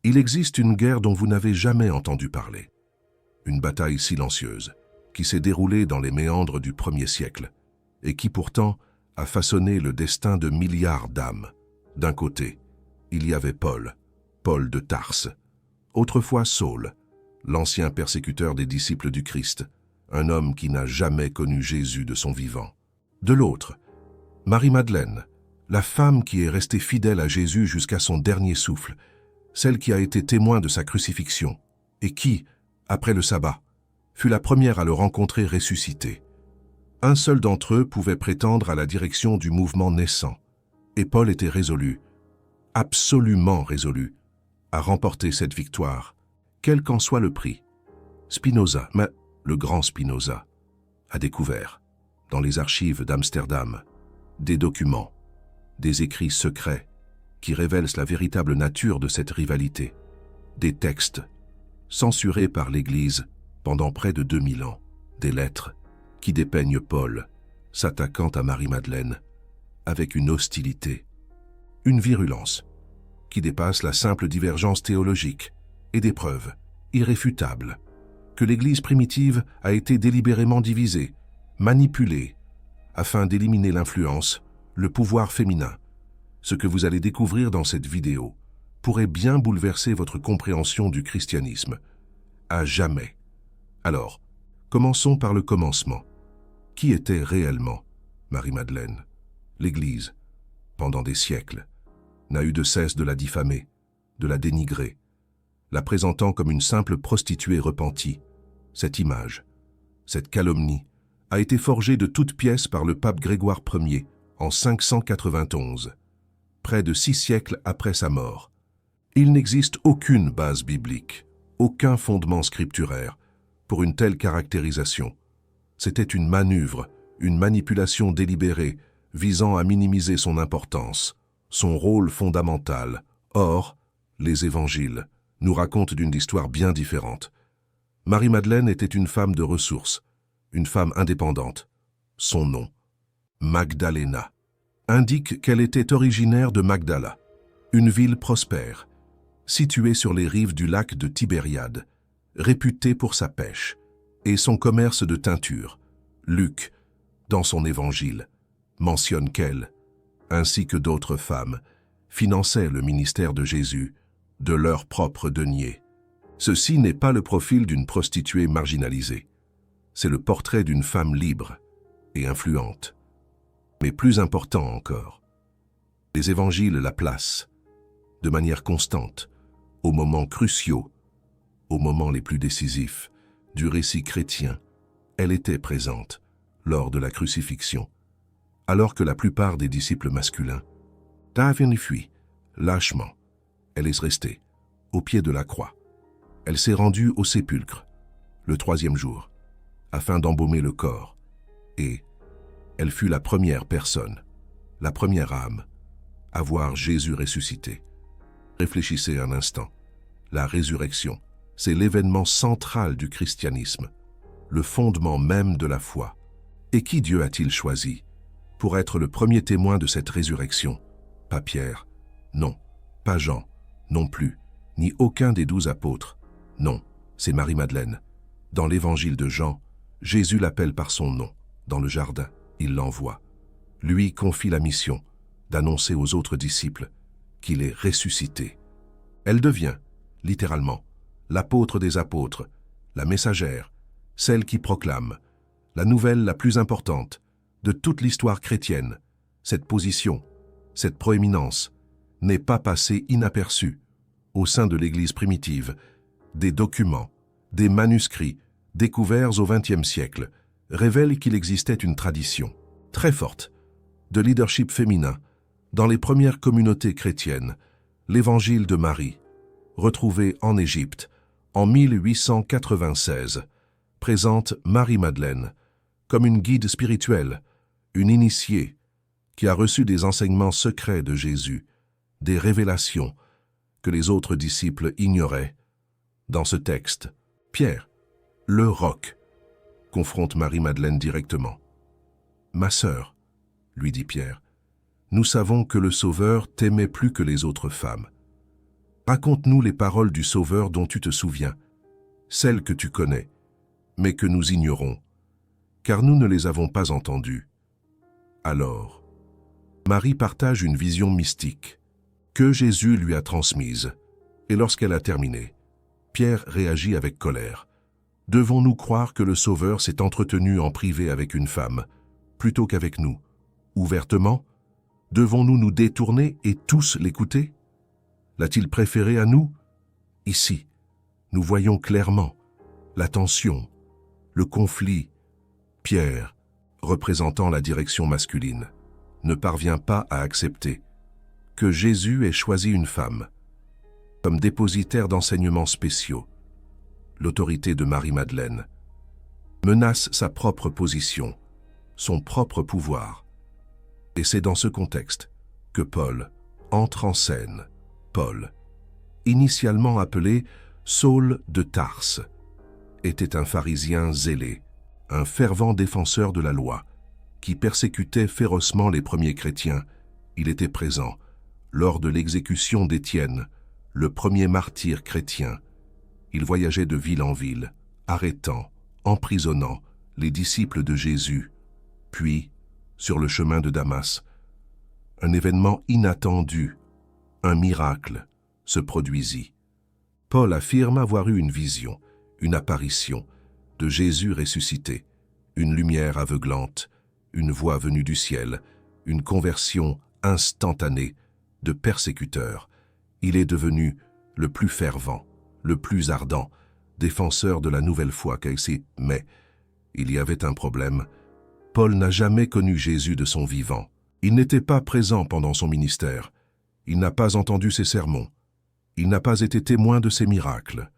Il existe une guerre dont vous n'avez jamais entendu parler. Une bataille silencieuse qui s'est déroulée dans les méandres du 1er siècle et qui pourtant a façonné le destin de milliards d'âmes. D'un côté, il y avait Paul de Tarse, autrefois Saul, l'ancien persécuteur des disciples du Christ, un homme qui n'a jamais connu Jésus de son vivant. De l'autre, Marie-Madeleine, la femme qui est restée fidèle à Jésus jusqu'à son dernier souffle, celle qui a été témoin de sa crucifixion et qui, après le sabbat, fut la première à le rencontrer ressuscité. Un seul d'entre eux pouvait prétendre à la direction du mouvement naissant, et Paul était résolu, absolument résolu, à remporter cette victoire, quel qu'en soit le prix. Spinoza, mais le grand Spinoza, a découvert, dans les archives d'Amsterdam, des documents, des écrits secrets qui révèlent la véritable nature de cette rivalité, des textes censurés par l'Église pendant près de 2000 ans, des lettres qui dépeignent Paul s'attaquant à Marie-Madeleine avec une hostilité, une virulence qui dépasse la simple divergence théologique et des preuves irréfutables que l'Église primitive a été délibérément divisée, manipulée, afin d'éliminer l'influence, le pouvoir féminin. Ce que vous allez découvrir dans cette vidéo pourrait bien bouleverser votre compréhension du christianisme, à jamais. Alors, commençons par le commencement. Qui était réellement Marie-Madeleine? L'Église, pendant des siècles, n'a eu de cesse de la diffamer, de la dénigrer, la présentant comme une simple prostituée repentie. Cette image, cette calomnie, a été forgée de toutes pièces par le pape Grégoire Ier en 591, près de 6 siècles après sa mort. Il n'existe aucune base biblique, aucun fondement scripturaire pour une telle caractérisation. C'était une manœuvre, une manipulation délibérée visant à minimiser son importance, son rôle fondamental. Or, les évangiles nous racontent d'une histoire bien différente. Marie-Madeleine était une femme de ressources, une femme indépendante. Son nom, Magdaléna, indique qu'elle était originaire de Magdala, une ville prospère, située sur les rives du lac de Tibériade, réputée pour sa pêche et son commerce de teinture. Luc, dans son évangile, mentionne qu'elle, ainsi que d'autres femmes, finançaient le ministère de Jésus de leurs propres deniers. Ceci n'est pas le profil d'une prostituée marginalisée. C'est le portrait d'une femme libre et influente. Mais plus important encore, les évangiles la placent, de manière constante, aux moments cruciaux, aux moments les plus décisifs du récit chrétien. Elle était présente lors de la crucifixion, alors que la plupart des disciples masculins avaient fui lâchement. Elle est restée au pied de la croix. Elle s'est rendue au sépulcre, le 3e jour, afin d'embaumer le corps, et elle fut la première personne, la première âme, à voir Jésus ressuscité. Réfléchissez un instant. La résurrection, c'est l'événement central du christianisme, le fondement même de la foi. Et qui Dieu a-t-il choisi pour être le premier témoin de cette résurrection? Pas Pierre, non, pas Jean, non plus, ni aucun des 12 apôtres. Non, c'est Marie-Madeleine. Dans l'évangile de Jean, Jésus l'appelle par son nom. Dans le jardin, il l'envoie. Lui confie la mission d'annoncer aux autres disciples qu'il est ressuscité. Elle devient, littéralement, l'apôtre des apôtres, la messagère, celle qui proclame la nouvelle la plus importante de toute l'histoire chrétienne. Cette position, cette proéminence, n'est pas passée inaperçue au sein de l'Église primitive. Des documents, des manuscrits découverts au XXe siècle révèlent qu'il existait une tradition très forte de leadership féminin dans les premières communautés chrétiennes. L'Évangile de Marie, retrouvé en Égypte en 1896, présente Marie-Madeleine comme une guide spirituelle, une initiée qui a reçu des enseignements secrets de Jésus, des révélations que les autres disciples ignoraient. Dans ce texte, Pierre, le roc, confronte Marie-Madeleine directement. « Ma sœur, lui dit Pierre, nous savons que le Sauveur t'aimait plus que les autres femmes. Raconte-nous les paroles du Sauveur dont tu te souviens, celles que tu connais, mais que nous ignorons, car nous ne les avons pas entendues. » Alors, Marie partage une vision mystique que Jésus lui a transmise, et lorsqu'elle a terminé, Pierre réagit avec colère. Devons-nous croire que le Sauveur s'est entretenu en privé avec une femme, plutôt qu'avec nous, ouvertement? Devons-nous nous détourner et tous l'écouter? L'a-t-il préféré à nous? Ici, nous voyons clairement la tension, le conflit. Pierre, représentant la direction masculine, ne parvient pas à accepter que Jésus ait choisi une femme comme dépositaire d'enseignements spéciaux. L'autorité de Marie-Madeleine menace sa propre position, son propre pouvoir. Et c'est dans ce contexte que Paul entre en scène. Paul, initialement appelé Saul de Tarse, était un pharisien zélé, un fervent défenseur de la loi, qui persécutait férocement les premiers chrétiens. Il était présent lors de l'exécution d'Étienne, le premier martyr chrétien. Il voyageait de ville en ville, arrêtant, emprisonnant les disciples de Jésus. Puis, sur le chemin de Damas, un événement inattendu, un miracle, se produisit. Paul affirme avoir eu une vision, une apparition de Jésus ressuscité, une lumière aveuglante, une voix venue du ciel, une conversion instantanée de persécuteur. Il est devenu le plus fervent, le plus ardent défenseur de la nouvelle foi qu'ici. Mais il y avait un problème. Paul n'a jamais connu Jésus de son vivant. Il n'était pas présent pendant son ministère. Il n'a pas entendu ses sermons. Il n'a pas été témoin de ses miracles.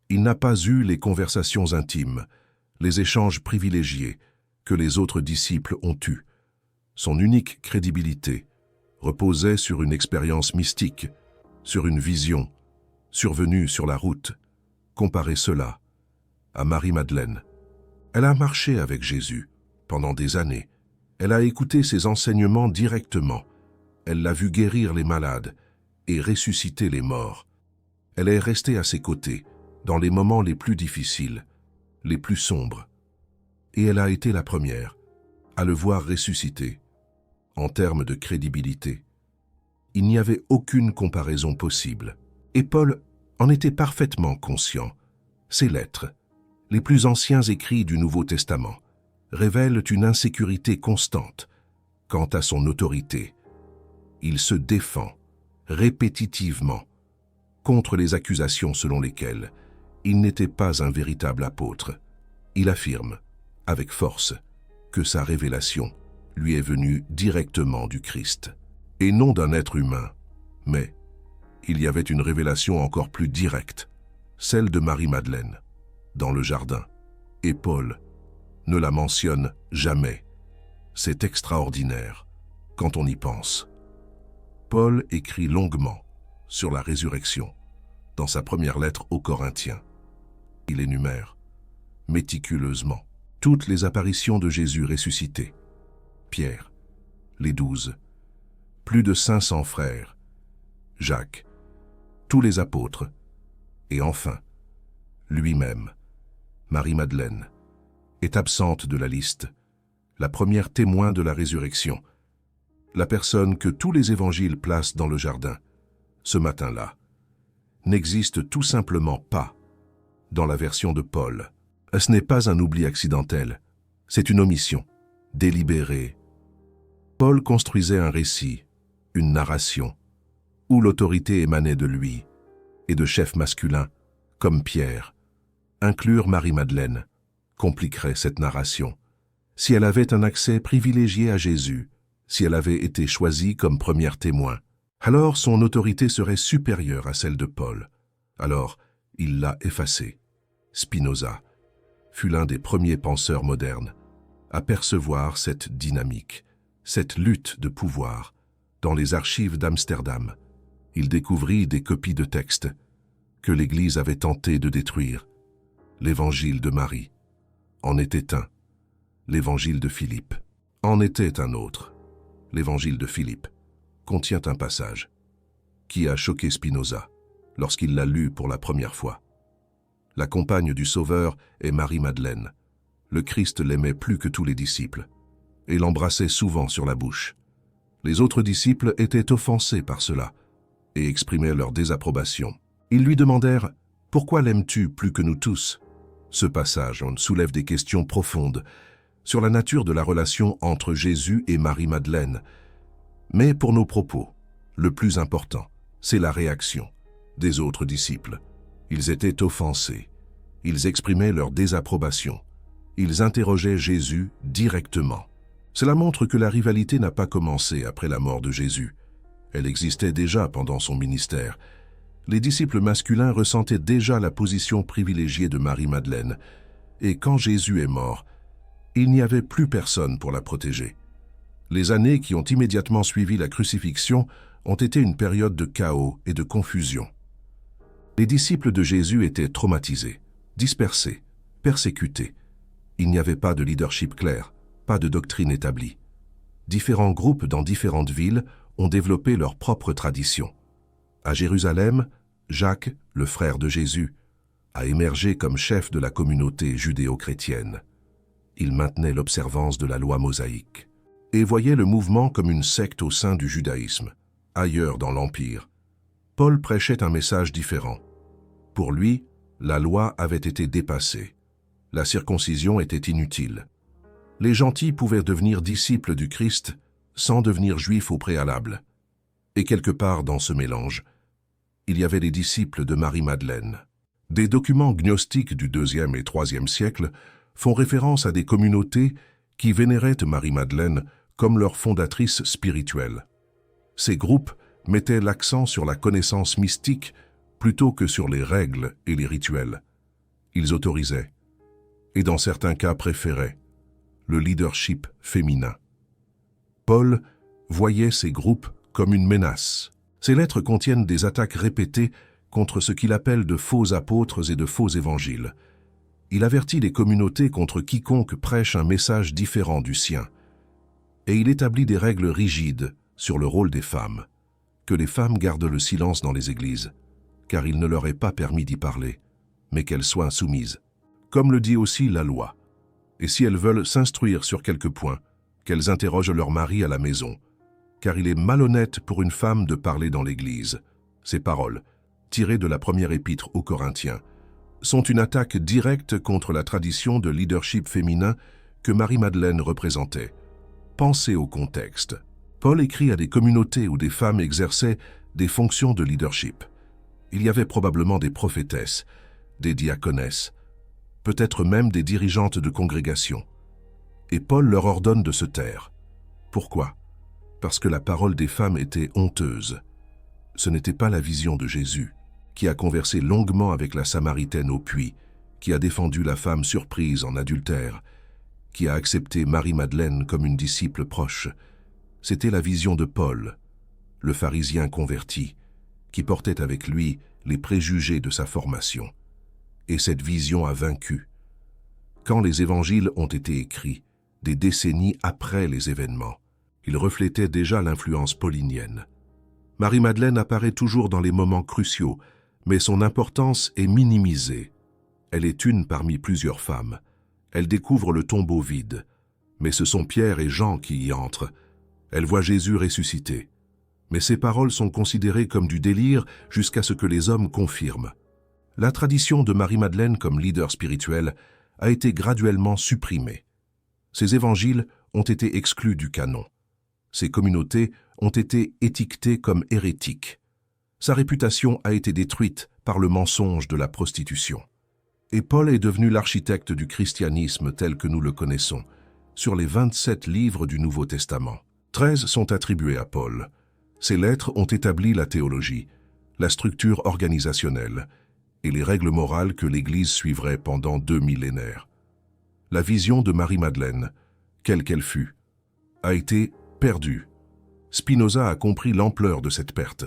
Il n'a pas eu les conversations intimes, les échanges privilégiés que les autres disciples ont eus. Son unique crédibilité reposait sur une expérience mystique, sur une vision, survenue sur la route. Comparez cela à Marie-Madeleine. Elle a marché avec Jésus pendant des années. Elle a écouté ses enseignements directement. Elle l'a vu guérir les malades et ressusciter les morts. Elle est restée à ses côtés dans les moments les plus difficiles, les plus sombres. Et elle a été la première à le voir ressusciter. En termes de crédibilité, il n'y avait aucune comparaison possible. Et Paul en était parfaitement conscient. Ses lettres, les plus anciens écrits du Nouveau Testament, révèlent une insécurité constante quant à son autorité. Il se défend répétitivement contre les accusations selon lesquelles il n'était pas un véritable apôtre. Il affirme, avec force, que sa révélation lui est venue directement du Christ, et non d'un être humain. Mais il y avait une révélation encore plus directe, celle de Marie-Madeleine, dans le jardin, et Paul ne la mentionne jamais. C'est extraordinaire quand on y pense. Paul écrit longuement sur la résurrection dans sa première lettre aux Corinthiens. Il énumère méticuleusement toutes les apparitions de Jésus ressuscité. Pierre, les 12, plus de 500 frères, Jacques, tous les apôtres, et enfin, lui-même, Marie-Madeleine, est absente de la liste, la première témoin de la résurrection, la personne que tous les évangiles placent dans le jardin, ce matin-là, n'existe tout simplement pas dans la version de Paul. Ce n'est pas un oubli accidentel, c'est une omission, délibérée. Paul construisait un récit, une narration, où l'autorité émanait de lui et de chefs masculins, comme Pierre. Inclure Marie-Madeleine compliquerait cette narration. Si elle avait un accès privilégié à Jésus, si elle avait été choisie comme première témoin, alors son autorité serait supérieure à celle de Paul. Alors, il l'a effacée. Spinoza fut l'un des premiers penseurs modernes à percevoir cette dynamique, cette lutte de pouvoir. Dans les archives d'Amsterdam, il découvrit des copies de textes que l'Église avait tenté de détruire. L'Évangile de Marie en était un. L'Évangile de Philippe en était un autre. L'Évangile de Philippe contient un passage qui a choqué Spinoza. lorsqu'il l'a lu pour la première fois. La compagne du Sauveur est Marie-Madeleine. Le Christ l'aimait plus que tous les disciples et l'embrassait souvent sur la bouche. Les autres disciples étaient offensés par cela et exprimaient leur désapprobation. Ils lui demandèrent « Pourquoi l'aimes-tu plus que nous tous ?» Ce passage soulève des questions profondes sur la nature de la relation entre Jésus et Marie-Madeleine. Mais pour nos propos, le plus important, c'est la réaction des autres disciples. Ils étaient offensés. Ils exprimaient leur désapprobation. Ils interrogeaient Jésus directement. Cela montre que la rivalité n'a pas commencé après la mort de Jésus. Elle existait déjà pendant son ministère. Les disciples masculins ressentaient déjà la position privilégiée de Marie-Madeleine. Et quand Jésus est mort, il n'y avait plus personne pour la protéger. Les années qui ont immédiatement suivi la crucifixion ont été une période de chaos et de confusion. Les disciples de Jésus étaient traumatisés, dispersés, persécutés. Il n'y avait pas de leadership clair, pas de doctrine établie. Différents groupes dans différentes villes ont développé leurs propres traditions. À Jérusalem, Jacques, le frère de Jésus, a émergé comme chef de la communauté judéo-chrétienne. Il maintenait l'observance de la loi mosaïque et voyait le mouvement comme une secte au sein du judaïsme. Ailleurs dans l'Empire, Paul prêchait un message différent. Pour lui, la loi avait été dépassée. La circoncision était inutile. Les gentils pouvaient devenir disciples du Christ sans devenir juifs au préalable. Et quelque part dans ce mélange, il y avait les disciples de Marie-Madeleine. Des documents gnostiques du IIe et IIIe siècle font référence à des communautés qui vénéraient Marie-Madeleine comme leur fondatrice spirituelle. Ces groupes mettaient l'accent sur la connaissance mystique plutôt que sur les règles et les rituels. Ils autorisaient, et dans certains cas préféraient, le leadership féminin. Paul voyait ces groupes comme une menace. Ces lettres contiennent des attaques répétées contre ce qu'il appelle de faux apôtres et de faux évangiles. Il avertit les communautés contre quiconque prêche un message différent du sien. Et il établit des règles rigides sur le rôle des femmes, que les femmes gardent le silence dans les églises, car il ne leur est pas permis d'y parler, mais qu'elles soient soumises. Comme le dit aussi la loi. Et si elles veulent s'instruire sur quelques points, qu'elles interrogent leur mari à la maison, car il est malhonnête pour une femme de parler dans l'Église. Ces paroles, tirées de la première épître aux Corinthiens, sont une attaque directe contre la tradition de leadership féminin que Marie-Madeleine représentait. Pensez au contexte. Paul écrit à des communautés où des femmes exerçaient des fonctions de leadership. Il y avait probablement des prophétesses, des diaconesses, peut-être même des dirigeantes de congrégation. Et Paul leur ordonne de se taire. Pourquoi? Parce que la parole des femmes était honteuse. Ce n'était pas la vision de Jésus, qui a conversé longuement avec la Samaritaine au puits, qui a défendu la femme surprise en adultère, qui a accepté Marie-Madeleine comme une disciple proche. C'était la vision de Paul, le pharisien converti, qui portait avec lui les préjugés de sa formation. Et cette vision a vaincu. Quand les évangiles ont été écrits, des décennies après les événements, ils reflétaient déjà l'influence paulinienne. Marie-Madeleine apparaît toujours dans les moments cruciaux, mais son importance est minimisée. Elle est une parmi plusieurs femmes. Elle découvre le tombeau vide, mais ce sont Pierre et Jean qui y entrent. Elle voit Jésus ressuscité. Mais ses paroles sont considérées comme du délire jusqu'à ce que les hommes confirment. La tradition de Marie-Madeleine comme leader spirituel a été graduellement supprimée. Ses évangiles ont été exclus du canon. Ses communautés ont été étiquetées comme hérétiques. Sa réputation a été détruite par le mensonge de la prostitution. Et Paul est devenu l'architecte du christianisme tel que nous le connaissons, sur les 27 livres du Nouveau Testament. 13 sont attribués à Paul. Ces lettres ont établi la théologie, la structure organisationnelle et les règles morales que l'Église suivrait pendant 2 millénaires. La vision de Marie-Madeleine, quelle qu'elle fût, a été perdue. Spinoza a compris l'ampleur de cette perte.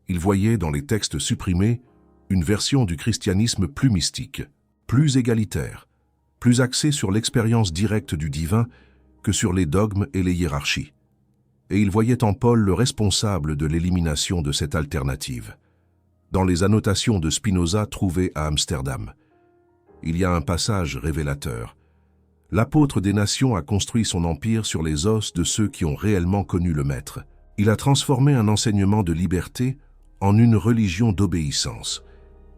Il voyait dans les textes supprimés une version du christianisme plus mystique, plus égalitaire, plus axée sur l'expérience directe du divin que sur les dogmes et les hiérarchies. Et il voyait en Paul le responsable de l'élimination de cette alternative. dans les annotations de Spinoza trouvées à Amsterdam. Il y a un passage révélateur. L'apôtre des nations a construit son empire sur les os de ceux qui ont réellement connu le Maître. Il a transformé un enseignement de liberté en une religion d'obéissance.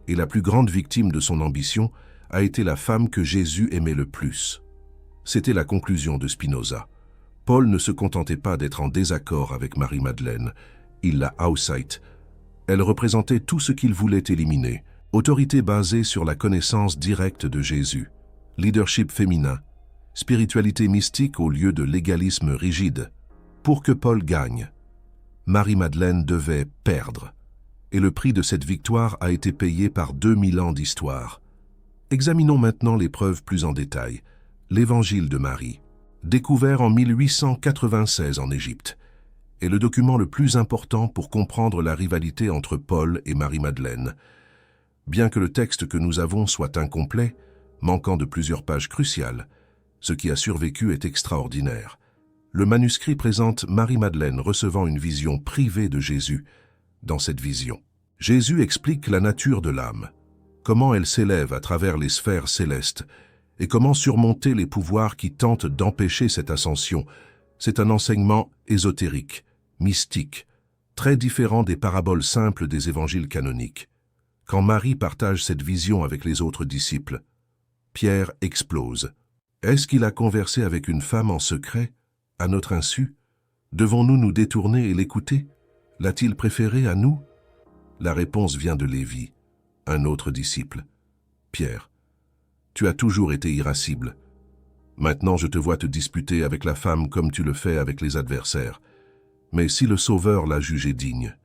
Et la plus grande victime de son ambition a été la femme que Jésus aimait le plus. C'était la conclusion de Spinoza. Paul ne se contentait pas d'être en désaccord avec Marie-Madeleine. Il l'a outsight. Elle représentait tout ce qu'il voulait éliminer. Autorité basée sur la connaissance directe de Jésus. Leadership féminin. Spiritualité mystique au lieu de légalisme rigide. Pour que Paul gagne, Marie-Madeleine devait perdre. Et le prix de cette victoire a été payé par 2000 ans d'histoire. Examinons maintenant les preuves plus en détail. L'Évangile de Marie, découvert en 1896 en Égypte, est le document le plus important pour comprendre la rivalité entre Paul et Marie-Madeleine. Bien que le texte que nous avons soit incomplet, manquant de plusieurs pages cruciales, ce qui a survécu est extraordinaire. Le manuscrit présente Marie-Madeleine recevant une vision privée de Jésus. Dans cette vision, Jésus explique la nature de l'âme, comment elle s'élève à travers les sphères célestes et comment surmonter les pouvoirs qui tentent d'empêcher cette ascension. C'est un enseignement ésotérique, mystique, très différent des paraboles simples des évangiles canoniques. Quand Marie partage cette vision avec les autres disciples, Pierre explose. Est-ce qu'il a conversé avec une femme en secret, à notre insu? Devons-nous nous détourner et l'écouter? L'a-t-il préféré à nous? La réponse vient de Lévi, un autre disciple. Pierre, tu as toujours été irascible. Maintenant je te vois te disputer avec la femme comme tu le fais avec les adversaires. Mais si le Sauveur l'a jugée digne,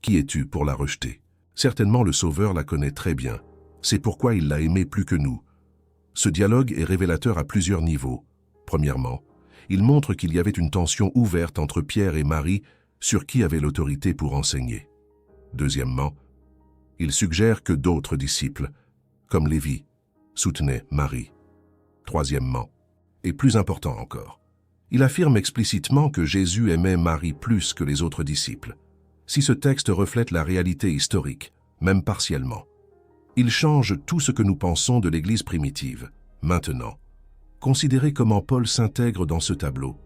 qui es-tu pour la rejeter? Certainement le Sauveur la connaît très bien. C'est pourquoi il l'a aimée plus que nous. Ce dialogue est révélateur à plusieurs niveaux. Premièrement, il montre qu'il y avait une tension ouverte entre Pierre et Marie sur qui avait l'autorité pour enseigner. Deuxièmement, il suggère que d'autres disciples, comme Lévi, soutenaient Marie. Troisièmement, et plus important encore, il affirme explicitement que Jésus aimait Marie plus que les autres disciples. Si ce texte reflète la réalité historique, même partiellement, il change tout ce que nous pensons de l'Église primitive. Maintenant, considérez comment Paul s'intègre dans ce tableau.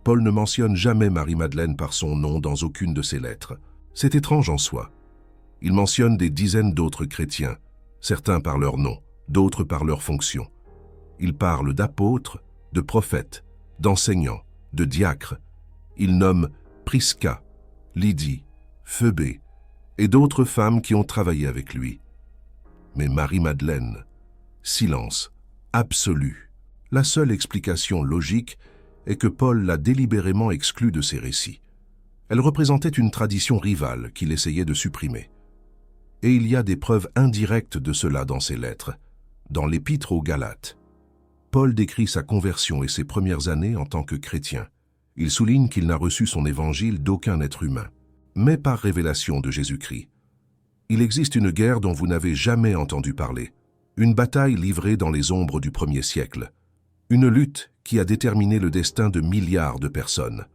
Paul ne mentionne jamais Marie-Madeleine par son nom dans aucune de ses lettres. C'est étrange en soi. Il mentionne des dizaines d'autres chrétiens, certains par leur nom, d'autres par leur fonction. Il parle d'apôtres, de prophètes, d'enseignants, de diacres. Il nomme Prisca, Lydie, Phoebé et d'autres femmes qui ont travaillé avec lui. Mais Marie-Madeleine, silence absolu. La seule explication logique est que Paul l'a délibérément exclue de ses récits. Elle représentait une tradition rivale qu'il essayait de supprimer. Et il y a des preuves indirectes de cela dans ses lettres. Dans l'Épître aux Galates, Paul décrit sa conversion et ses premières années en tant que chrétien. Il souligne qu'il n'a reçu son évangile d'aucun être humain, mais par révélation de Jésus-Christ. Il existe une guerre dont vous n'avez jamais entendu parler, une bataille livrée dans les ombres du 1er siècle, une lutte qui a déterminé le destin de milliards de personnes.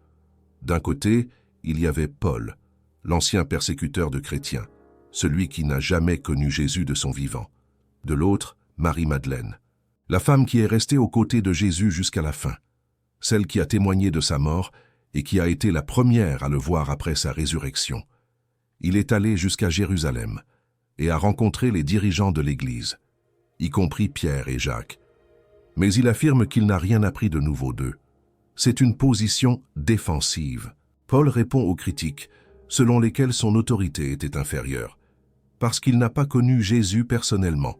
D'un côté, il y avait Paul, l'ancien persécuteur de chrétiens, celui qui n'a jamais connu Jésus de son vivant. De l'autre, Marie-Madeleine, la femme qui est restée aux côtés de Jésus jusqu'à la fin, celle qui a témoigné de sa mort et qui a été la première à le voir après sa résurrection. Il est allé jusqu'à Jérusalem et a rencontré les dirigeants de l'Église, y compris Pierre et Jacques. Mais il affirme qu'il n'a rien appris de nouveau d'eux. C'est une position défensive. Paul répond aux critiques, selon lesquelles son autorité était inférieure, parce qu'il n'a pas connu Jésus personnellement,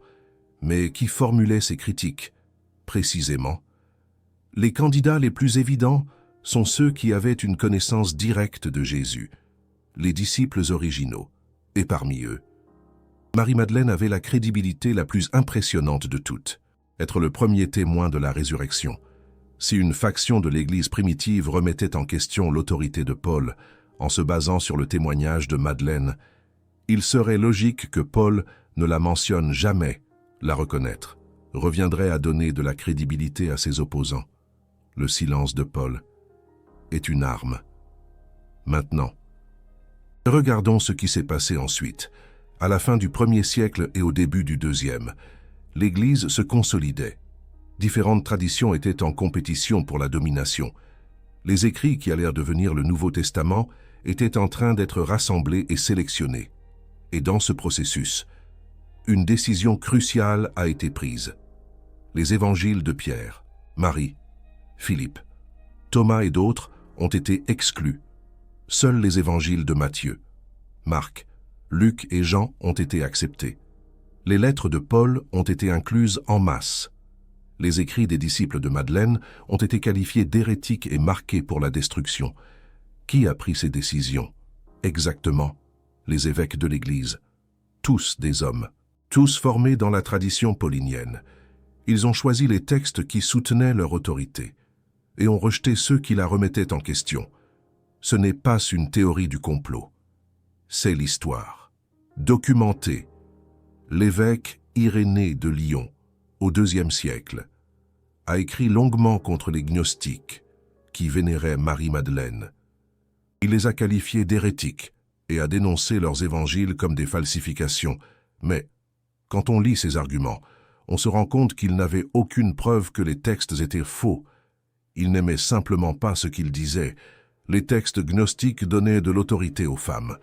mais qui formulait ces critiques. Précisément, les candidats les plus évidents sont ceux qui avaient une connaissance directe de Jésus, les disciples originaux, et parmi eux, Marie-Madeleine avait la crédibilité la plus impressionnante de toutes, être le premier témoin de la résurrection. Si une faction de l'Église primitive remettait en question l'autorité de Paul en se basant sur le témoignage de Madeleine, il serait logique que Paul ne la mentionne jamais. La reconnaître reviendrait à donner de la crédibilité à ses opposants. Le silence de Paul est une arme. Maintenant, regardons ce qui s'est passé ensuite. À la fin du 1er siècle et au début du 2e, l'Église se consolidait. Différentes traditions étaient en compétition pour la domination. Les écrits qui allèrent devenir le Nouveau Testament étaient en train d'être rassemblés et sélectionnés. Et dans ce processus, une décision cruciale a été prise. Les évangiles de Pierre, Marie, Philippe, Thomas et d'autres ont été exclus. Seuls les évangiles de Matthieu, Marc, Luc et Jean ont été acceptés. Les lettres de Paul ont été incluses en masse. Les écrits des disciples de Madeleine ont été qualifiés d'hérétiques et marqués pour la destruction. Qui a pris ces décisions? Exactement, les évêques de l'Église. Tous des hommes, tous formés dans la tradition paulinienne. Ils ont choisi les textes qui soutenaient leur autorité et ont rejeté ceux qui la remettaient en question. Ce n'est pas une théorie du complot. C'est l'histoire. Documentée. L'évêque Irénée de Lyon, au IIe siècle, a écrit longuement contre les gnostiques qui vénéraient Marie-Madeleine. Il les a qualifiés d'hérétiques et a dénoncé leurs évangiles comme des falsifications. Mais, quand on lit ces arguments, on se rend compte qu'ils n'avaient aucune preuve que les textes étaient faux. Ils n'aimaient simplement pas ce qu'ils disaient. Les textes gnostiques donnaient de l'autorité aux femmes.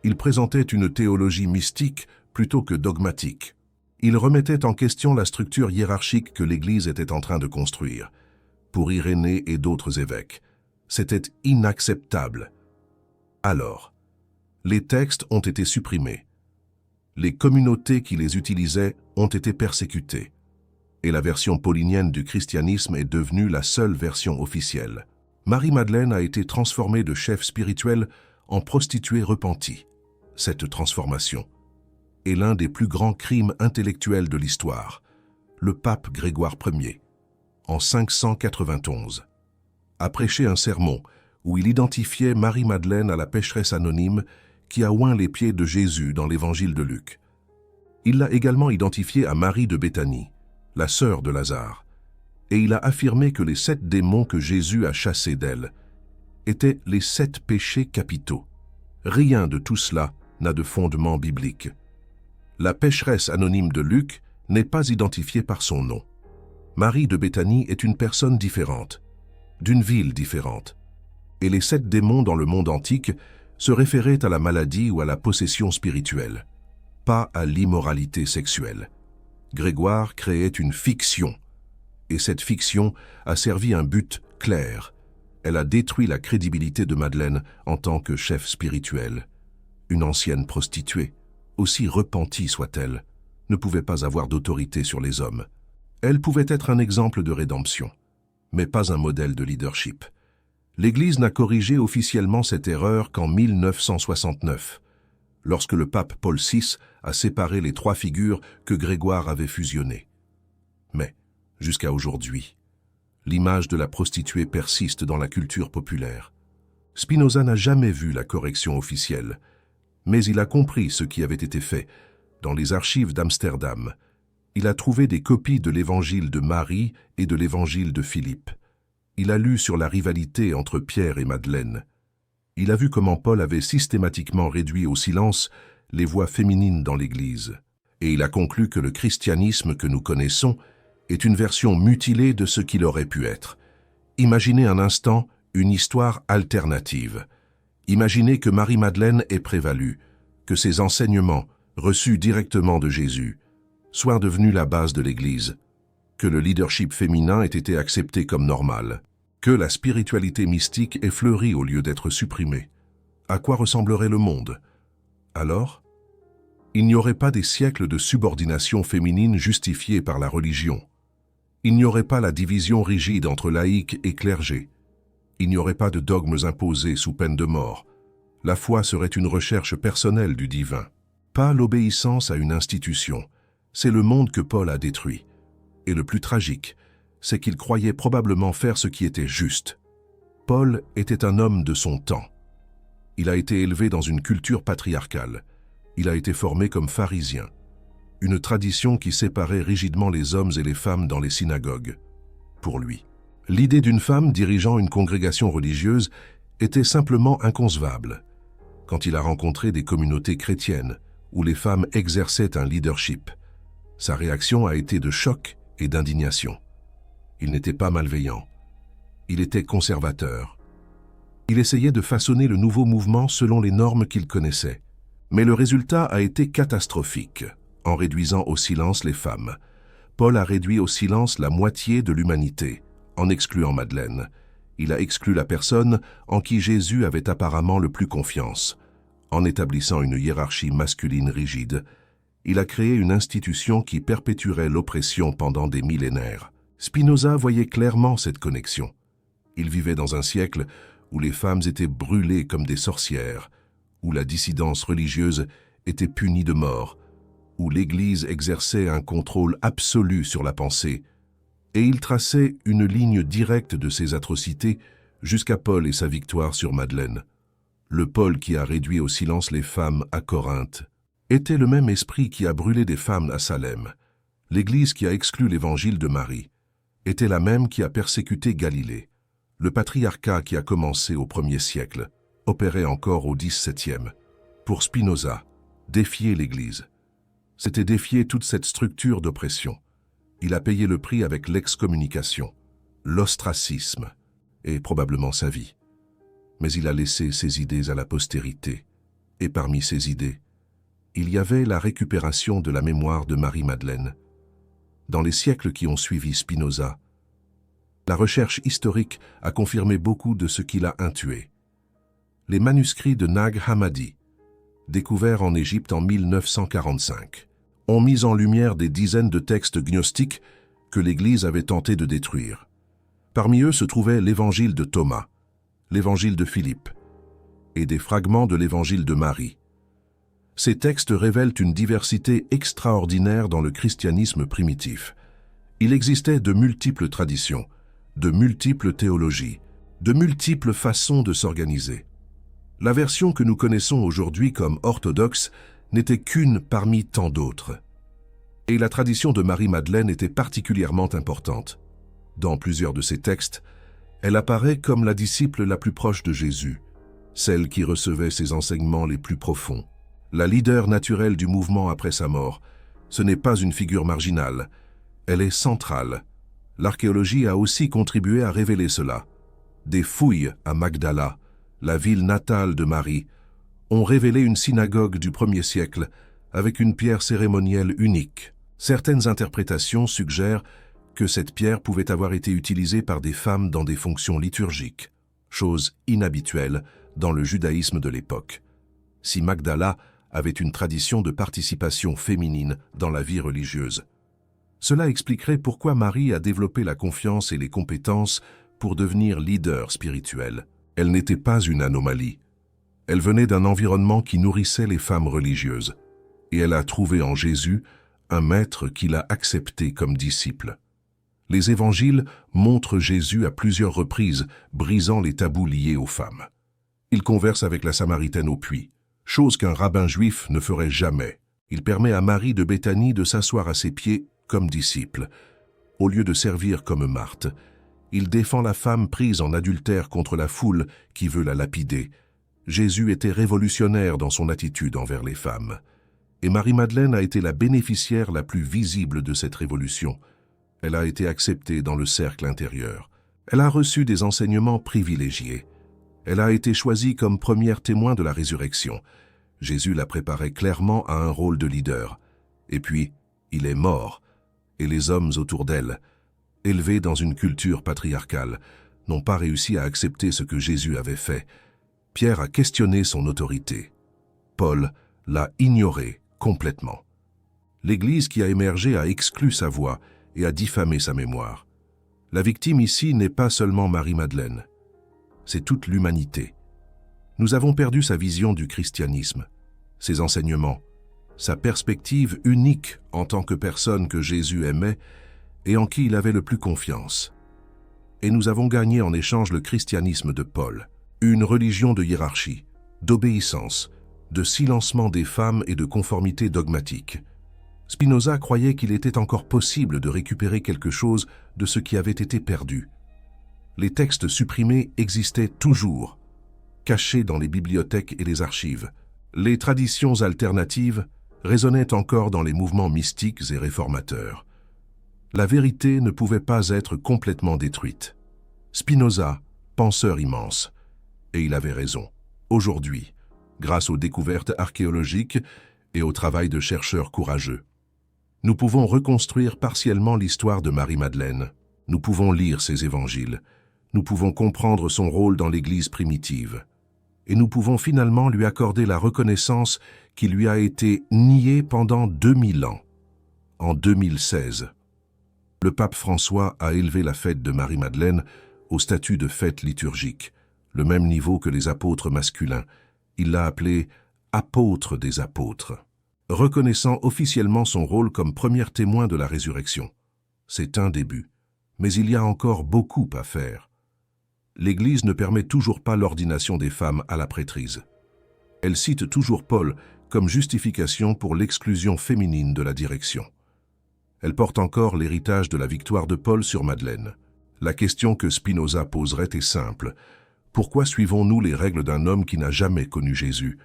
Ils présentaient une théologie mystique plutôt que dogmatique. Ils remettaient en question la structure hiérarchique que l'Église était en train de construire. Pour Irénée et d'autres évêques, c'était inacceptable. Alors, les textes ont été supprimés. Les communautés qui les utilisaient ont été persécutées. Et la version paulinienne du christianisme est devenue la seule version officielle. Marie-Madeleine a été transformée de chef spirituel en prostituée repentie. Cette transformation est l'un des plus grands crimes intellectuels de l'histoire. Le pape Grégoire Ier, en 591, a prêché un sermon où il identifiait Marie-Madeleine à la pécheresse anonyme qui a oint les pieds de Jésus dans l'évangile de Luc. Il l'a également identifiée à Marie de Béthanie, la sœur de Lazare, et il a affirmé que les 7 démons que Jésus a chassés d'elle étaient les 7 péchés capitaux. Rien de tout cela n'a de fondement biblique. La pécheresse anonyme de Luc n'est pas identifiée par son nom. Marie de Béthanie est une personne différente, d'une ville différente, et les 7 démons dans le monde antique se référaient à la maladie ou à la possession spirituelle, pas à l'immoralité sexuelle. Grégoire créait une fiction, et cette fiction a servi un but clair. Elle a détruit la crédibilité de Madeleine en tant que chef spirituel. Une ancienne prostituée, aussi repentie soit-elle, ne pouvait pas avoir d'autorité sur les hommes. Elle pouvait être un exemple de rédemption, mais pas un modèle de leadership. L'Église n'a corrigé officiellement cette erreur qu'en 1969, lorsque le pape Paul VI a séparé les 3 figures que Grégoire avait fusionnées. Mais, jusqu'à aujourd'hui, l'image de la prostituée persiste dans la culture populaire. Spinoza n'a jamais vu la correction officielle, mais il a compris ce qui avait été fait. Dans les archives d'Amsterdam, il a trouvé des copies de l'évangile de Marie et de l'évangile de Philippe. Il a lu sur la rivalité entre Pierre et Madeleine. Il a vu comment Paul avait systématiquement réduit au silence les voix féminines dans l'Église. Et il a conclu que le christianisme que nous connaissons est une version mutilée de ce qu'il aurait pu être. Imaginez un instant une histoire alternative. Imaginez que Marie-Madeleine ait prévalu, que ses enseignements, reçus directement de Jésus, soient devenus la base de l'Église, que le leadership féminin ait été accepté comme normal, que la spiritualité mystique ait fleuri au lieu d'être supprimée. À quoi ressemblerait le monde? Alors, il n'y aurait pas des siècles de subordination féminine justifiés par la religion. Il n'y aurait pas la division rigide entre laïcs et clergé. Il n'y aurait pas de dogmes imposés sous peine de mort. La foi serait une recherche personnelle du divin. Pas l'obéissance à une institution. C'est le monde que Paul a détruit. Et le plus tragique, c'est qu'il croyait probablement faire ce qui était juste. Paul était un homme de son temps. Il a été élevé dans une culture patriarcale. Il a été formé comme pharisien, une tradition qui séparait rigidement les hommes et les femmes dans les synagogues. Pour lui, l'idée d'une femme dirigeant une congrégation religieuse était simplement inconcevable. Quand il a rencontré des communautés chrétiennes, où les femmes exerçaient un leadership. Sa réaction a été de choc et d'indignation. Il n'était pas malveillant. Il était conservateur. Il essayait de façonner le nouveau mouvement selon les normes qu'il connaissait. Mais le résultat a été catastrophique. En réduisant au silence les femmes, Paul a réduit au silence la moitié de l'humanité, en excluant Madeleine. Il a exclu la personne en qui Jésus avait apparemment le plus confiance. En établissant une hiérarchie masculine rigide, il a créé une institution qui perpétuerait l'oppression pendant des millénaires. Spinoza voyait clairement cette connexion. Il vivait dans un siècle où les femmes étaient brûlées comme des sorcières, où la dissidence religieuse était punie de mort, où l'Église exerçait un contrôle absolu sur la pensée, et il traçait une ligne directe de ces atrocités jusqu'à Paul et sa victoire sur Madeleine. Le Paul qui a réduit au silence les femmes à Corinthe était le même esprit qui a brûlé des femmes à Salem. L'Église qui a exclu l'évangile de Marie était la même qui a persécuté Galilée. Le patriarcat qui a commencé au 1er siècle opérait encore au XVIIe. Pour Spinoza, défier l'Église, c'était défier toute cette structure d'oppression. Il a payé le prix avec l'excommunication, l'ostracisme et probablement sa vie. Mais il a laissé ses idées à la postérité. Et parmi ces idées, il y avait la récupération de la mémoire de Marie-Madeleine. Dans les siècles qui ont suivi Spinoza, la recherche historique a confirmé beaucoup de ce qu'il a intué. Les manuscrits de Nag Hammadi, découverts en Égypte en 1945, ont mis en lumière des dizaines de textes gnostiques que l'Église avait tenté de détruire. Parmi eux se trouvait l'évangile de Thomas, l'évangile de Philippe et des fragments de l'évangile de Marie. Ces textes révèlent une diversité extraordinaire dans le christianisme primitif. Il existait de multiples traditions, de multiples théologies, de multiples façons de s'organiser. La version que nous connaissons aujourd'hui comme orthodoxe n'était qu'une parmi tant d'autres. Et la tradition de Marie-Madeleine était particulièrement importante. Dans plusieurs de ces textes, elle apparaît comme la disciple la plus proche de Jésus, celle qui recevait ses enseignements les plus profonds. La leader naturelle du mouvement après sa mort, ce n'est pas une figure marginale, elle est centrale. L'archéologie a aussi contribué à révéler cela. Des fouilles à Magdala, la ville natale de Marie, ont révélé une synagogue du 1er siècle avec une pierre cérémonielle unique. Certaines interprétations suggèrent que cette pierre pouvait avoir été utilisée par des femmes dans des fonctions liturgiques, chose inhabituelle dans le judaïsme de l'époque. Si Magdala avait une tradition de participation féminine dans la vie religieuse. Cela expliquerait pourquoi Marie a développé la confiance et les compétences pour devenir leader spirituel. Elle n'était pas une anomalie. Elle venait d'un environnement qui nourrissait les femmes religieuses, et elle a trouvé en Jésus un maître qui l'a accepté comme disciple. Les évangiles montrent Jésus à plusieurs reprises, brisant les tabous liés aux femmes. Il converse avec la Samaritaine au puits, chose qu'un rabbin juif ne ferait jamais. Il permet à Marie de Béthanie de s'asseoir à ses pieds comme disciple. Au lieu de servir comme Marthe, il défend la femme prise en adultère contre la foule qui veut la lapider. Jésus était révolutionnaire dans son attitude envers les femmes. Et Marie-Madeleine a été la bénéficiaire la plus visible de cette révolution. Elle a été acceptée dans le cercle intérieur. Elle a reçu des enseignements privilégiés. Elle a été choisie comme première témoin de la résurrection. Jésus la préparait clairement à un rôle de leader. Et puis, il est mort. Et les hommes autour d'elle, élevés dans une culture patriarcale, n'ont pas réussi à accepter ce que Jésus avait fait. Pierre a questionné son autorité. Paul l'a ignoré complètement. L'Église qui a émergé a exclu sa voix et a diffamé sa mémoire. La victime ici n'est pas seulement Marie-Madeleine, c'est toute l'humanité. Nous avons perdu sa vision du christianisme, ses enseignements, sa perspective unique en tant que personne que Jésus aimait et en qui il avait le plus confiance. Et nous avons gagné en échange le christianisme de Paul, une religion de hiérarchie, d'obéissance, de silencement des femmes et de conformité dogmatique. Spinoza croyait qu'il était encore possible de récupérer quelque chose de ce qui avait été perdu. Les textes supprimés existaient toujours, cachés dans les bibliothèques et les archives. Les traditions alternatives résonnait encore dans les mouvements mystiques et réformateurs. La vérité ne pouvait pas être complètement détruite. Spinoza, penseur immense, et il avait raison. Aujourd'hui, grâce aux découvertes archéologiques et au travail de chercheurs courageux, nous pouvons reconstruire partiellement l'histoire de Marie-Madeleine. Nous pouvons lire ses évangiles. Nous pouvons comprendre son rôle dans l'Église primitive. Et nous pouvons finalement lui accorder la reconnaissance qui lui a été niée pendant 2000 ans. En 2016, le pape François a élevé la fête de Marie-Madeleine au statut de fête liturgique, le même niveau que les apôtres masculins. Il l'a appelée « apôtre des apôtres », reconnaissant officiellement son rôle comme premier témoin de la résurrection. C'est un début, mais il y a encore beaucoup à faire. L'Église ne permet toujours pas l'ordination des femmes à la prêtrise. Elle cite toujours Paul comme justification pour l'exclusion féminine de la direction. Elle porte encore l'héritage de la victoire de Paul sur Madeleine. La question que Spinoza poserait est simple. Pourquoi suivons-nous les règles d'un homme qui n'a jamais connu Jésus,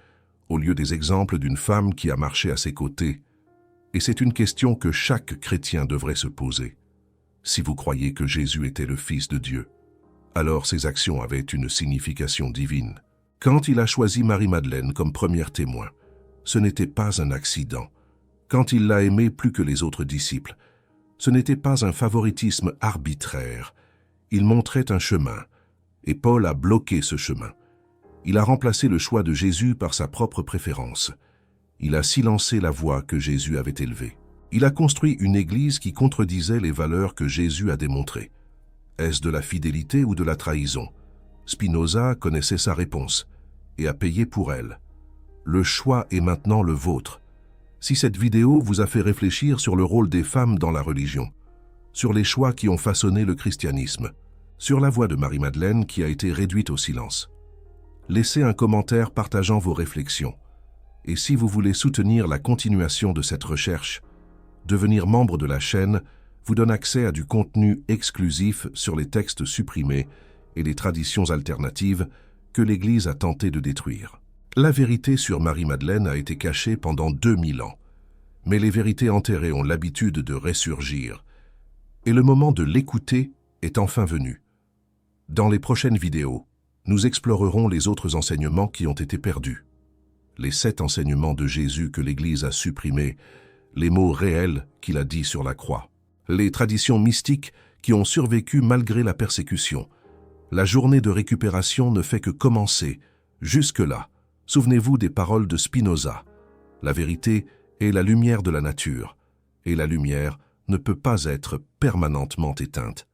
au lieu des exemples d'une femme qui a marché à ses côtés? Et c'est une question que chaque chrétien devrait se poser. Si vous croyez que Jésus était le Fils de Dieu, alors ses actions avaient une signification divine. Quand il a choisi Marie-Madeleine comme première témoin, ce n'était pas un accident. Quand il l'a aimée plus que les autres disciples, ce n'était pas un favoritisme arbitraire. Il montrait un chemin, et Paul a bloqué ce chemin. Il a remplacé le choix de Jésus par sa propre préférence. Il a silencé la voix que Jésus avait élevée. Il a construit une église qui contredisait les valeurs que Jésus a démontrées. Est-ce de la fidélité ou de la trahison? Spinoza connaissait sa réponse et a payé pour elle. Le choix est maintenant le vôtre. Si cette vidéo vous a fait réfléchir sur le rôle des femmes dans la religion, sur les choix qui ont façonné le christianisme, sur la voix de Marie-Madeleine qui a été réduite au silence, laissez un commentaire partageant vos réflexions. Et si vous voulez soutenir la continuation de cette recherche, devenir membre de la chaîne vous donne accès à du contenu exclusif sur les textes supprimés et les traditions alternatives que l'Église a tenté de détruire. La vérité sur Marie-Madeleine a été cachée pendant 2000 ans, mais les vérités enterrées ont l'habitude de ressurgir, et le moment de l'écouter est enfin venu. Dans les prochaines vidéos, nous explorerons les autres enseignements qui ont été perdus. Les 7 enseignements de Jésus que l'Église a supprimés, les mots réels qu'il a dits sur la croix, les traditions mystiques qui ont survécu malgré la persécution. La journée de récupération ne fait que commencer. Jusque-là, souvenez-vous des paroles de Spinoza. La vérité est la lumière de la nature, et la lumière ne peut pas être permanentement éteinte.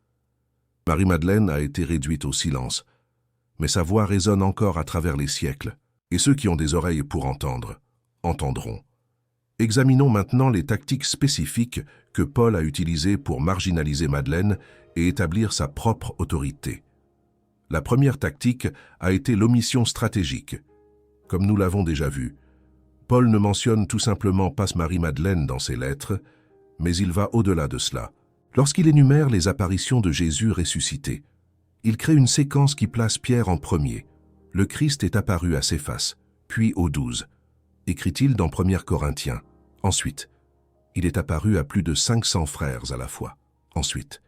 Marie-Madeleine a été réduite au silence, mais sa voix résonne encore à travers les siècles, et ceux qui ont des oreilles pour entendre, entendront. Examinons maintenant les tactiques spécifiques que Paul a utilisées pour marginaliser Madeleine et établir sa propre autorité. La première tactique a été l'omission stratégique. Comme nous l'avons déjà vu, Paul ne mentionne tout simplement pas Marie-Madeleine dans ses lettres, mais il va au-delà de cela. Lorsqu'il énumère les apparitions de Jésus ressuscité, il crée une séquence qui place Pierre en premier. Le Christ est apparu à Céphas, puis aux 12, écrit-il dans 1 Corinthiens. Ensuite, il est apparu à plus de 500 frères à la fois. Ensuite,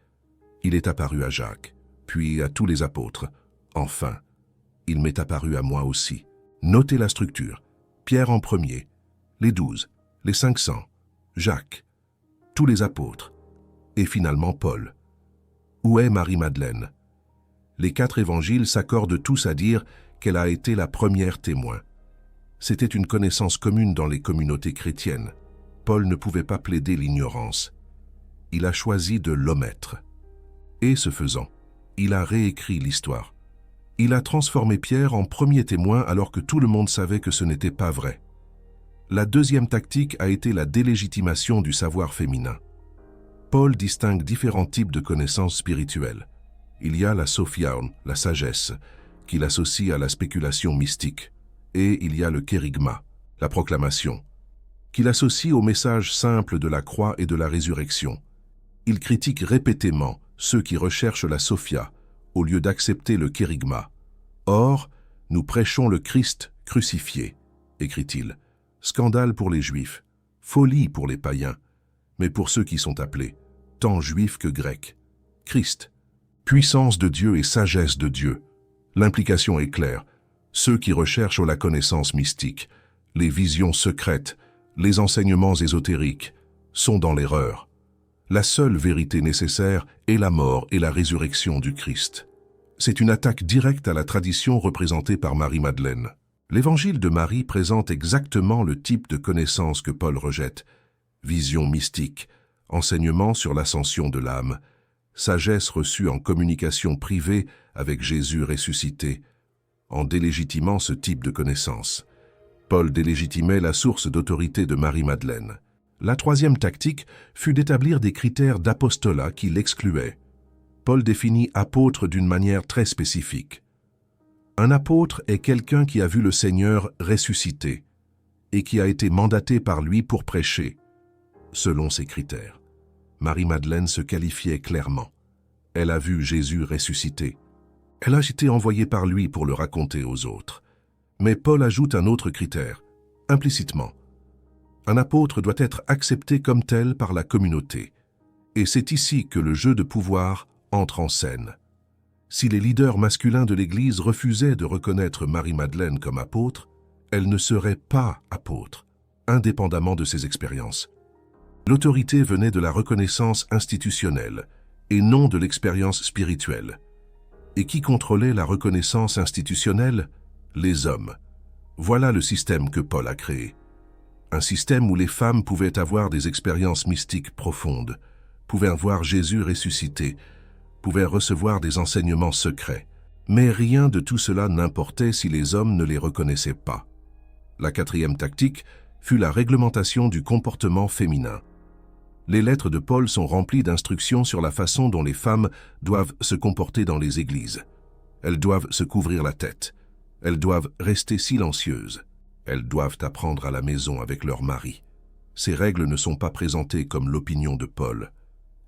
il est apparu à Jacques, puis à tous les apôtres. Enfin, il m'est apparu à moi aussi. Notez la structure. Pierre en premier, les 12, les 500, Jacques, tous les apôtres, et finalement Paul. Où est Marie-Madeleine? Les 4 évangiles s'accordent tous à dire qu'elle a été la première témoin. C'était une connaissance commune dans les communautés chrétiennes. Paul ne pouvait pas plaider l'ignorance. Il a choisi de l'omettre. Et ce faisant, il a réécrit l'histoire. Il a transformé Pierre en premier témoin alors que tout le monde savait que ce n'était pas vrai. La deuxième tactique a été la délégitimation du savoir féminin. Paul distingue différents types de connaissances spirituelles. Il y a la sophiaon, la sagesse, qu'il associe à la spéculation mystique, et il y a le kérygma, la proclamation, qu'il associe au message simple de la croix et de la résurrection. Il critique répétément ceux qui recherchent la sophia, au lieu d'accepter le kérygma. Or, nous prêchons le Christ crucifié, écrit-il. Scandale pour les Juifs, folie pour les païens, mais pour ceux qui sont appelés, tant juifs que grecs. Christ, puissance de Dieu et sagesse de Dieu. L'implication est claire. Ceux qui recherchent la connaissance mystique, les visions secrètes, les enseignements ésotériques, sont dans l'erreur. La seule vérité nécessaire est la mort et la résurrection du Christ. C'est une attaque directe à la tradition représentée par Marie-Madeleine. L'évangile de Marie présente exactement le type de connaissance que Paul rejette. Vision mystique, enseignement sur l'ascension de l'âme, sagesse reçue en communication privée avec Jésus ressuscité. En délégitimant ce type de connaissance, Paul délégitimait la source d'autorité de Marie-Madeleine. La troisième tactique fut d'établir des critères d'apostolat qui l'excluaient. Paul définit apôtre d'une manière très spécifique. Un apôtre est quelqu'un qui a vu le Seigneur ressuscité et qui a été mandaté par lui pour prêcher, selon ses critères. Marie-Madeleine se qualifiait clairement. Elle a vu Jésus ressuscité. Elle a été envoyée par lui pour le raconter aux autres. Mais Paul ajoute un autre critère, implicitement. Un apôtre doit être accepté comme tel par la communauté. Et c'est ici que le jeu de pouvoir entre en scène. Si les leaders masculins de l'Église refusaient de reconnaître Marie-Madeleine comme apôtre, elle ne serait pas apôtre, indépendamment de ses expériences. L'autorité venait de la reconnaissance institutionnelle et non de l'expérience spirituelle. Et qui contrôlait la reconnaissance institutionnelle? Les hommes. Voilà le système que Paul a créé. Un système où les femmes pouvaient avoir des expériences mystiques profondes, pouvaient voir Jésus ressuscité, pouvaient recevoir des enseignements secrets. Mais rien de tout cela n'importait si les hommes ne les reconnaissaient pas. La quatrième tactique fut la réglementation du comportement féminin. Les lettres de Paul sont remplies d'instructions sur la façon dont les femmes doivent se comporter dans les églises. Elles doivent se couvrir la tête. Elles doivent rester silencieuses. Elles doivent apprendre à la maison avec leur mari. Ces règles ne sont pas présentées comme l'opinion de Paul.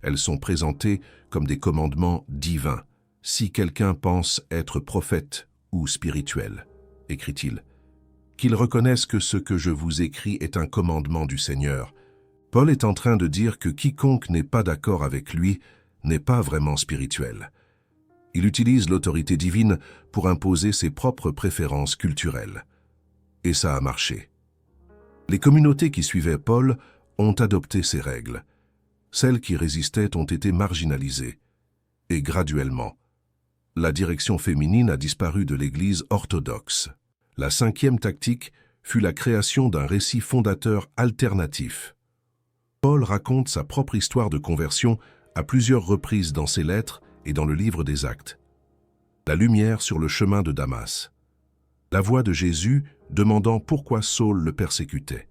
Elles sont présentées comme des commandements divins. Si quelqu'un pense être prophète ou spirituel, écrit-il, qu'il reconnaisse que ce que je vous écris est un commandement du Seigneur. Paul est en train de dire que quiconque n'est pas d'accord avec lui n'est pas vraiment spirituel. Il utilise l'autorité divine pour imposer ses propres préférences culturelles. Et ça a marché. Les communautés qui suivaient Paul ont adopté ces règles. Celles qui résistaient ont été marginalisées. Et graduellement, la direction féminine a disparu de l'Église orthodoxe. La cinquième tactique fut la création d'un récit fondateur alternatif. Paul raconte sa propre histoire de conversion à plusieurs reprises dans ses lettres et dans le livre des Actes. La lumière sur le chemin de Damas. La voix de Jésus demandant pourquoi Saul le persécutait.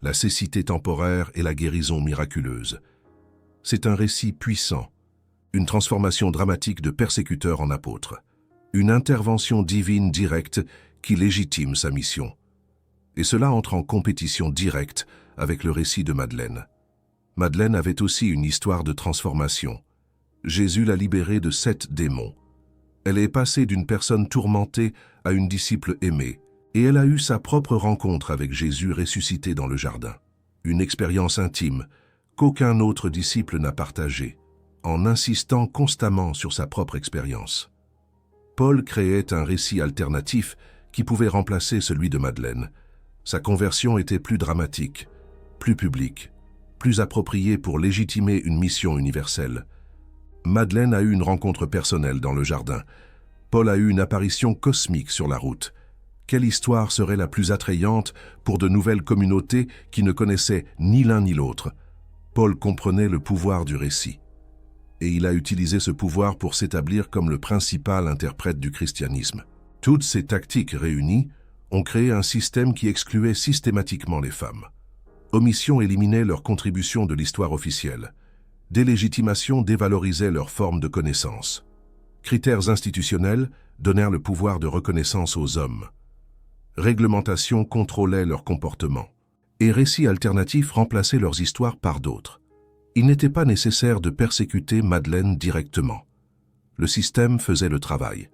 La cécité temporaire et la guérison miraculeuse. C'est un récit puissant, une transformation dramatique de persécuteur en apôtre, une intervention divine directe qui légitime sa mission. Et cela entre en compétition directe avec le récit de Madeleine. Madeleine avait aussi une histoire de transformation. Jésus l'a libérée de 7 démons. Elle est passée d'une personne tourmentée à une disciple aimée, et elle a eu sa propre rencontre avec Jésus ressuscité dans le jardin. Une expérience intime qu'aucun autre disciple n'a partagée, en insistant constamment sur sa propre expérience. Paul créait un récit alternatif qui pouvait remplacer celui de Madeleine. Sa conversion était plus dramatique, plus publique, plus appropriée pour légitimer une mission universelle. Madeleine a eu une rencontre personnelle dans le jardin. Paul a eu une apparition cosmique sur la route. Quelle histoire serait la plus attrayante pour de nouvelles communautés qui ne connaissaient ni l'un ni l'autre? Paul comprenait le pouvoir du récit. Et il a utilisé ce pouvoir pour s'établir comme le principal interprète du christianisme. Toutes ces tactiques réunies ont créé un système qui excluait systématiquement les femmes. Omission éliminait leur contribution de l'histoire officielle. Délégitimation dévalorisait leur forme de connaissance. Critères institutionnels donnèrent le pouvoir de reconnaissance aux hommes. Réglementation contrôlait leur comportement. Et récits alternatifs remplaçaient leurs histoires par d'autres. Il n'était pas nécessaire de persécuter Madeleine directement. Le système faisait le travail.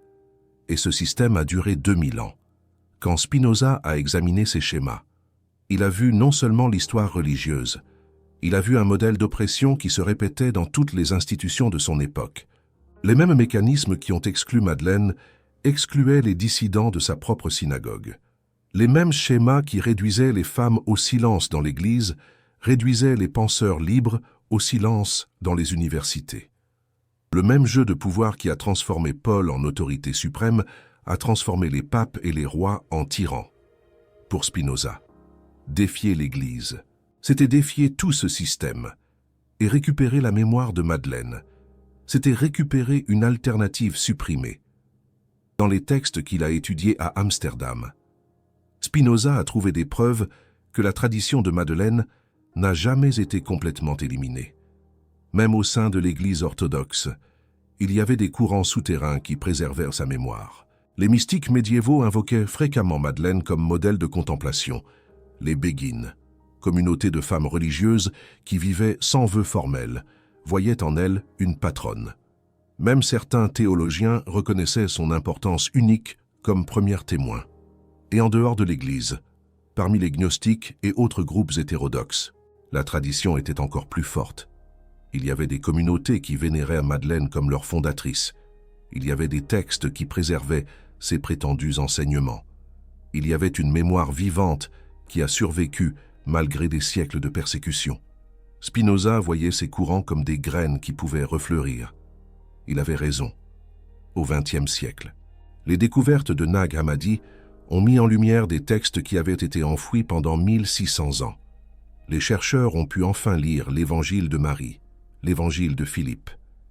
Et ce système a duré 2000 ans. Quand Spinoza a examiné ces schémas, Il a vu non seulement l'histoire religieuse, il a vu un modèle d'oppression qui se répétait dans toutes les institutions de son époque. Les mêmes mécanismes qui ont exclu Madeleine excluaient les dissidents de sa propre synagogue. Les mêmes schémas qui réduisaient les femmes au silence dans l'Église réduisaient les penseurs libres au silence dans les universités. Le même jeu de pouvoir qui a transformé Paul en autorité suprême a transformé les papes et les rois en tyrans. Pour Spinoza, défier l'Église, c'était défier tout ce système, et récupérer la mémoire de Madeleine, c'était récupérer une alternative supprimée. Dans les textes qu'il a étudiés à Amsterdam, Spinoza a trouvé des preuves que la tradition de Madeleine n'a jamais été complètement éliminée. Même au sein de l'Église orthodoxe, il y avait des courants souterrains qui préservèrent sa mémoire. Les mystiques médiévaux invoquaient fréquemment Madeleine comme modèle de contemplation, les béguines, communauté de femmes religieuses qui vivaient sans vœux formels, voyaient en elle une patronne. Même certains théologiens reconnaissaient son importance unique comme première témoin. Et en dehors de l'Église, parmi les gnostiques et autres groupes hétérodoxes, la tradition était encore plus forte. Il y avait des communautés qui vénéraient Madeleine comme leur fondatrice. Il y avait des textes qui préservaient ses prétendus enseignements. Il y avait une mémoire vivante qui a survécu malgré des siècles de persécution. Spinoza voyait ces courants comme des graines qui pouvaient refleurir. Il avait raison. Au XXe siècle, les découvertes de Nag Hammadi ont mis en lumière des textes qui avaient été enfouis pendant 1600 ans. Les chercheurs ont pu enfin lire l'Évangile de Marie, l'Évangile de Philippe,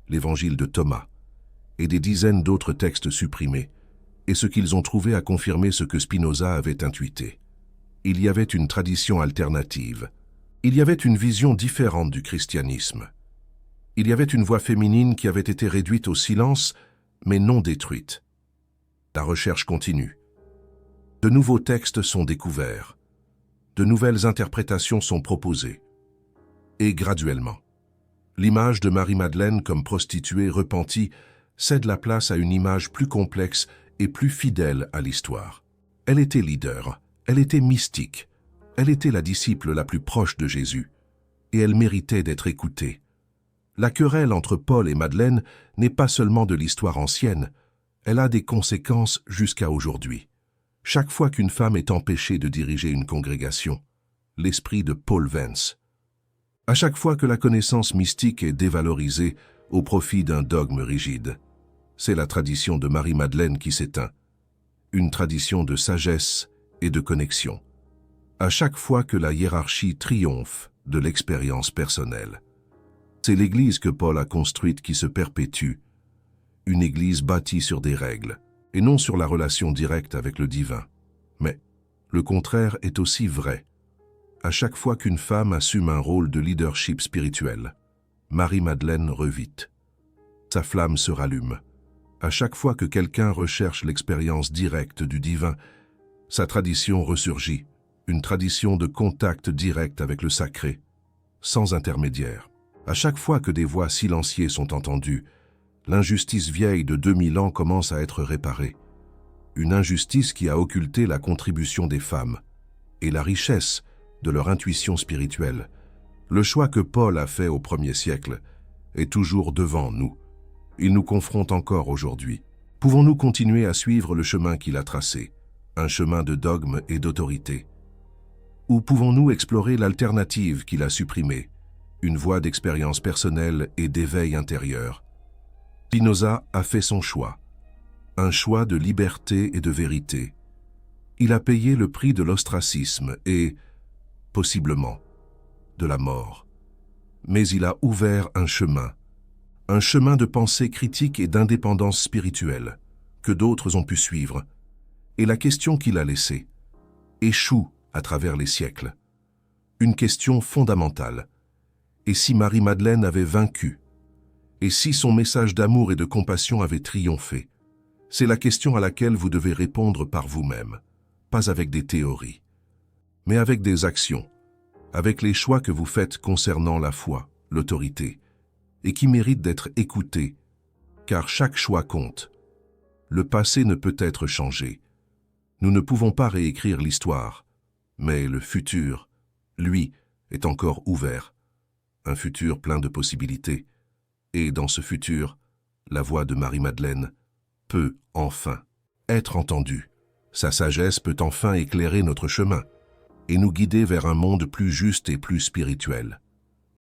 l'Évangile de Thomas, et des dizaines d'autres textes supprimés, et ce qu'ils ont trouvé a confirmé ce que Spinoza avait intuité. Il y avait une tradition alternative. Il y avait une vision différente du christianisme. Il y avait une voix féminine qui avait été réduite au silence, mais non détruite. La recherche continue. De nouveaux textes sont découverts. De nouvelles interprétations sont proposées. Et graduellement, l'image de Marie-Madeleine comme prostituée repentie cède la place à une image plus complexe et plus fidèle à l'histoire. Elle était leader, elle était mystique, elle était la disciple la plus proche de Jésus, et elle méritait d'être écoutée. La querelle entre Paul et Madeleine n'est pas seulement de l'histoire ancienne, elle a des conséquences jusqu'à aujourd'hui. Chaque fois qu'une femme est empêchée de diriger une congrégation, l'esprit de Paul Vance. À chaque fois que la connaissance mystique est dévalorisée au profit d'un dogme rigide, c'est la tradition de Marie-Madeleine qui s'éteint, une tradition de sagesse et de connexion. À chaque fois que la hiérarchie triomphe de l'expérience personnelle, c'est l'Église que Paul a construite qui se perpétue, une Église bâtie sur des règles, et non sur la relation directe avec le divin. Mais le contraire est aussi vrai. À chaque fois qu'une femme assume un rôle de leadership spirituel, Marie-Madeleine revit. Sa flamme se rallume. À chaque fois que quelqu'un recherche l'expérience directe du divin, sa tradition ressurgit, une tradition de contact direct avec le sacré, sans intermédiaire. À chaque fois que des voix silenciées sont entendues, l'injustice vieille de 2000 ans commence à être réparée. Une injustice qui a occulté la contribution des femmes et la richesse de leur intuition spirituelle. Le choix que Paul a fait au 1er siècle est toujours devant nous. Il nous confronte encore aujourd'hui. Pouvons-nous continuer à suivre le chemin qu'il a tracé, un chemin de dogme et d'autorité? Ou pouvons-nous explorer l'alternative qu'il a supprimée, une voie d'expérience personnelle et d'éveil intérieur? Spinoza a fait son choix, un choix de liberté et de vérité. Il a payé le prix de l'ostracisme et, possiblement, de la mort. Mais il a ouvert un chemin de pensée critique et d'indépendance spirituelle, que d'autres ont pu suivre. Et la question qu'il a laissée échoue à travers les siècles. Une question fondamentale. Et si Marie-Madeleine avait vaincu? Et si son message d'amour et de compassion avait triomphé? C'est la question à laquelle vous devez répondre par vous-même, pas avec des théories, mais avec des actions, avec les choix que vous faites concernant la foi, l'autorité, et qui méritent d'être écoutés, car chaque choix compte. Le passé ne peut être changé. Nous ne pouvons pas réécrire l'histoire, Mais le futur, lui, est encore ouvert. Un futur plein de possibilités. Et dans ce futur, la voix de Marie-Madeleine peut enfin être entendue. Sa sagesse peut enfin éclairer notre chemin et nous guider vers un monde plus juste et plus spirituel.